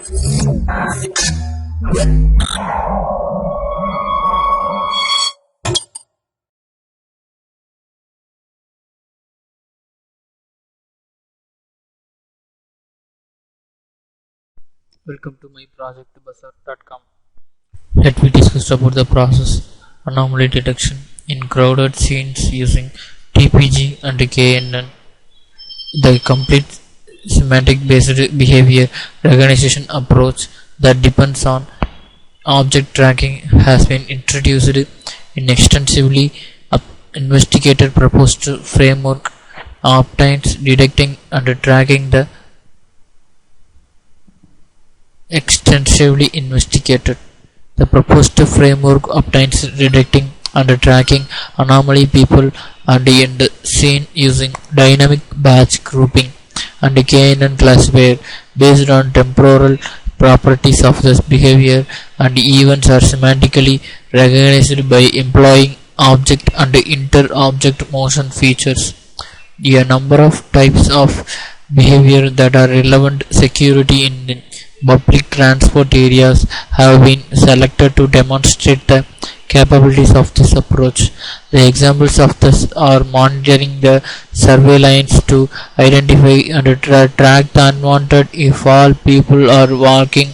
Welcome to my project.buzzer.com. Let me discuss about the process anomaly detection in crowded scenes using TPG and KNN. The complete semantic based behavior recognition approach that depends on object tracking has been introduced in extensively investigated proposed framework obtains detecting and tracking the extensively investigated. The proposed framework obtains detecting and tracking anomaly people and end scene using dynamic batch grouping and KNN classifier based on temporal properties of this behavior, and events are semantically recognized by employing object and inter-object motion features. A number of types of behavior that are relevant security in public transport areas have been selected to demonstrate the capabilities of this approach. The examples of this are monitoring the surveillance to identify and track the unwanted if all people are walking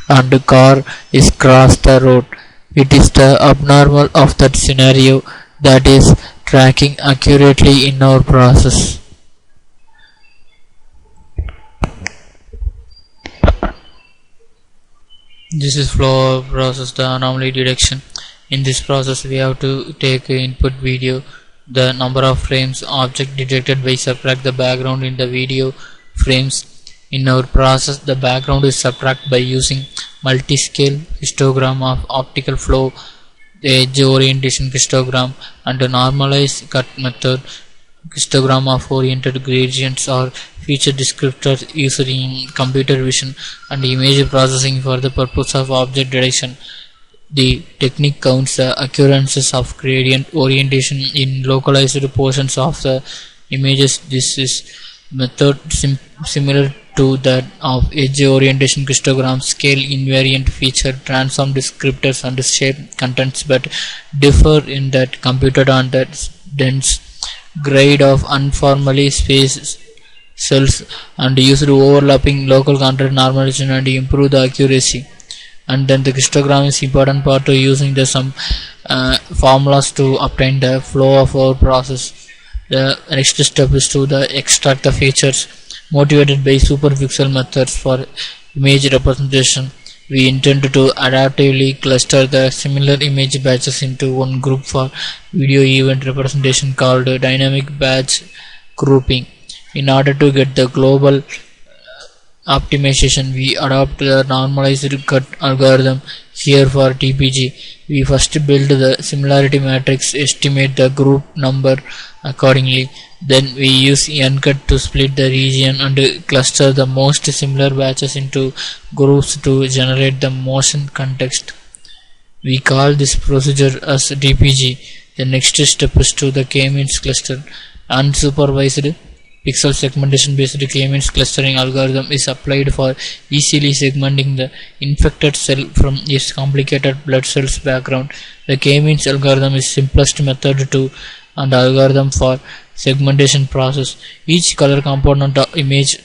and a car is crossed the road. It is the abnormal of that scenario that is tracking accurately in our process. This is flow process, the anomaly detection. In this process we have to take input video, the number of frames object detected by subtract the background in the video frames. In our process the background is subtracted by using multi-scale histogram of optical flow, the edge orientation histogram, and a normalized cut method histogram of oriented gradients or feature descriptors used in computer vision and image processing for the purpose of object detection. The technique counts the occurrences of gradient orientation in localized portions of the images. This is method similar to that of edge orientation histogram, scale invariant feature transform descriptors and shape contents, but differ in that computed on that dense grade of informally spaced cells and used overlapping local content normalization and improve the accuracy. And then the histogram is important part to using the some formulas to obtain the flow of our process. The next step is to extract the features motivated by superpixel methods for image representation. We intend to adaptively cluster the similar image batches into one group for video event representation called dynamic batch grouping. In order to get the global optimization, we adopt the normalized cut algorithm. Here for TPG, we first build the similarity matrix, estimate the group number accordingly. Then we use ncut to split the region and cluster the most similar batches into groups to generate the motion context. We call this procedure as TPG. The next step is to the k-means cluster. Unsupervised pixel segmentation based k-means clustering algorithm is applied for easily segmenting the infected cell from its complicated blood cells background. The k-means algorithm is simplest method to and algorithm for segmentation process. Each color component image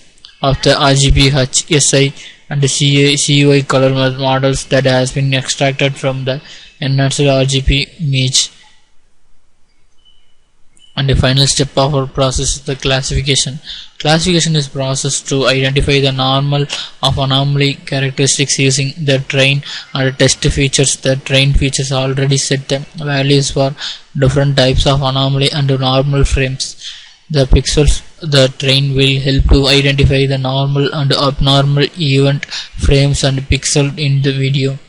of the RGB, HSI and CUI color models that has been extracted from the enhanced RGB image. And the final step of our process is the classification. Classification is process to identify the normal of anomaly characteristics using the train and test features. The train features already set the values for different types of anomaly and normal frames. The pixels the train will help to identify the normal and abnormal event frames and pixel in the video.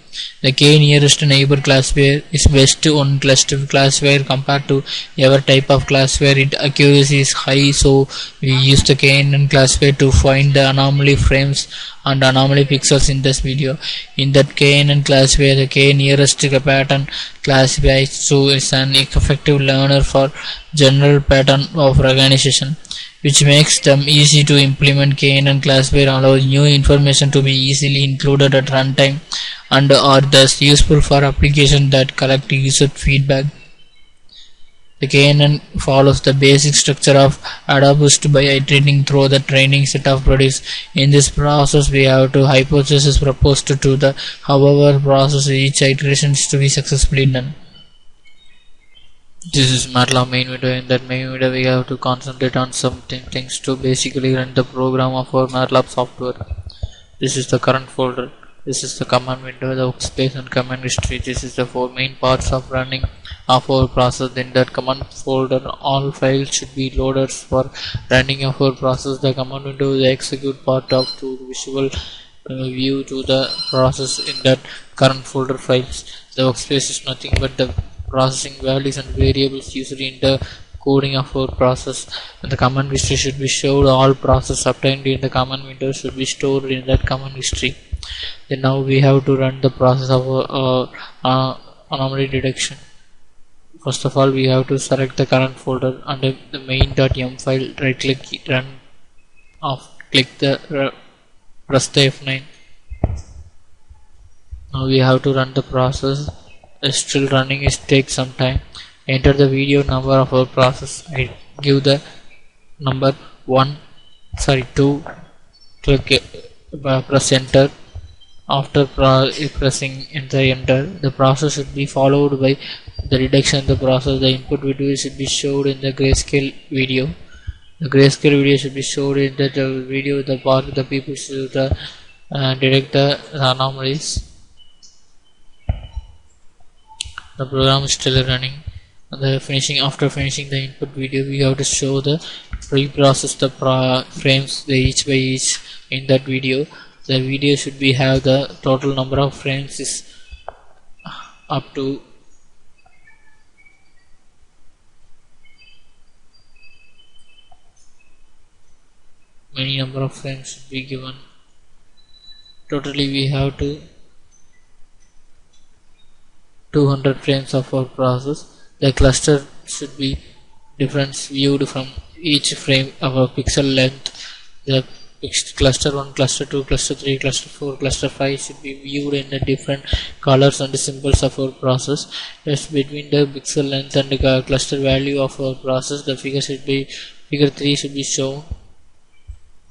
The k nearest neighbor classifier is best on classifier compared to every type of classifier. Its accuracy is high, so we use the KNN classifier to find the anomaly frames and anomaly pixels in this video. In that KNN classifier, the k nearest pattern classifies, so it's an effective learner for general pattern of recognition. which makes them easy to implement. KNN classifier allows new information to be easily included at runtime and are thus useful for applications that collect user feedback. The KNN follows the basic structure of Addons by iterating through the training set of products. In this process, we have two hypotheses proposed to the however process each iteration is to be successfully done. This is MATLAB main window. In that main window, we have to concentrate on some things to basically run the program of our MATLAB software. This is the current folder. This is the command window, the workspace and command history. This is the four main parts of running of our process. In that command folder, all files should be loaded for running of our process. The command window is the execute part of to visual view to the process in that current folder files. The workspace is nothing but the processing values and variables used in the coding of our process, and the command history should be showed. All process obtained in the command window should be stored in that command history. Then now we have to run the process of anomaly detection. First of all, we have to select the current folder under the main.m file, right click, run off, click the press the F9. Now we have to run the process. It's still running, it takes some time. Enter the video number of our process. I give the number 2, click press enter. After pressing enter, the process should be followed by the detection of the process. The input video should be showed in the grayscale video. The grayscale video should be showed in the video. The part the people should detect the anomalies. The program is still running. And after finishing the input video, we have to show the pre-process the frames each by each in that video. The video should be have the total number of frames is up to many number of frames should be given. Totally we have to 200 frames of our process. The cluster should be different viewed from each frame of a pixel length. The cluster 1, cluster 2, cluster 3, cluster 4, cluster 5 should be viewed in the different colors and symbols of our process. Just between the pixel length and the cluster value of our process, the figure 3 should be shown.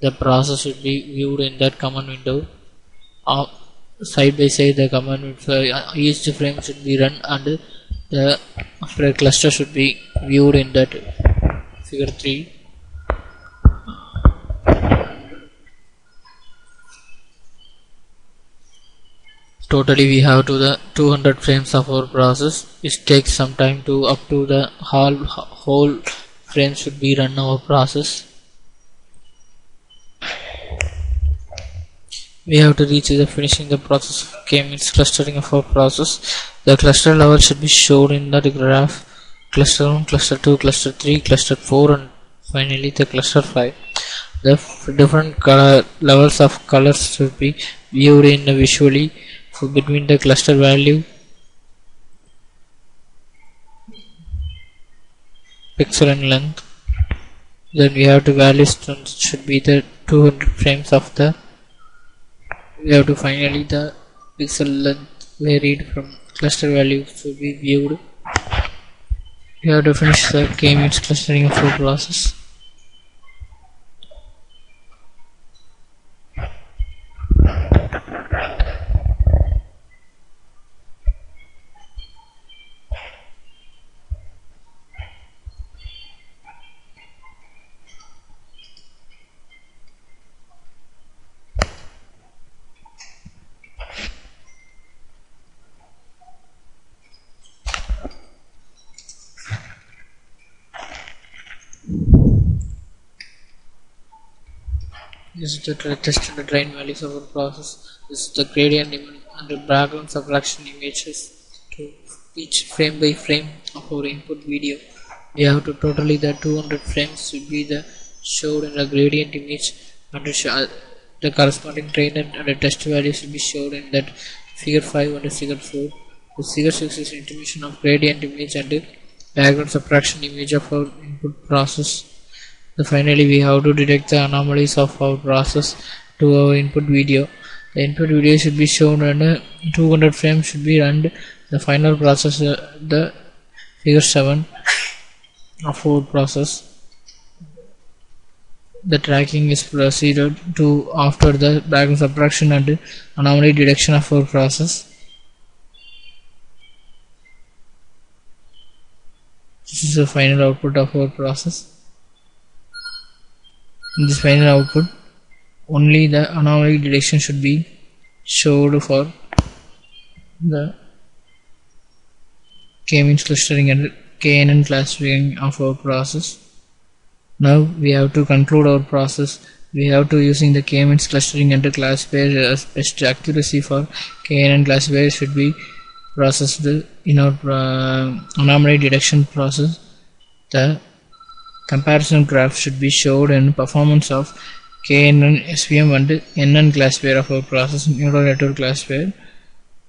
The process should be viewed in that command window. Side by side, the command window, each frame should be run and the cluster should be viewed in that figure 3. Totally we have to the 200 frames of our process. It takes some time to up to the whole frame should be run our process. We have to reach the finishing the process of k-means clustering of our process. The cluster level should be shown in the graph. Cluster 1, cluster 2, cluster 3, cluster 4 and finally the cluster 5. The different levels of colors should be viewed in visually between the cluster value, pixel and length. Then we have to values should be the 200 frames of the. We have to finally the pixel length varied from cluster value should be viewed. We have to finish the k-means clustering of our process. This is the test and the train values of our process. This is the gradient and the background subtraction images to each frame by frame of our input video. We have to totally the 200 frames should be the showed in the gradient image, and the corresponding train and the test value should be showed in that figure 5 and the figure 4. The figure 6 is intimation of gradient image and the background subtraction image of our input process. Finally, we have to detect the anomalies of our process to our input video. The input video should be shown and 200 frames should be run. The final process, the figure 7 of our process. The tracking is proceeded to after the background subtraction and anomaly detection of our process. This is the final output of our process. In this final output, only the anomaly detection should be showed for the k-means clustering and KNN classifying of our process. Now we have to conclude our process. We have to using the k-means clustering and classifier as best accuracy for KNN classifier should be processed in our anomaly detection process. The comparison graph should be showed in performance of KNN, SVM and NN classifier of our process, neural network classifier,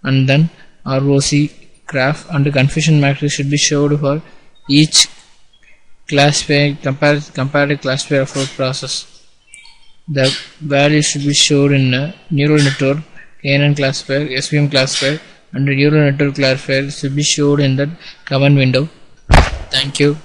and then ROC graph and confusion matrix should be showed for each classifier, comparative classifier of our process. The value should be showed in neural network, KNN classifier, SVM classifier, and the neural network classifier should be showed in the command window. Thank you.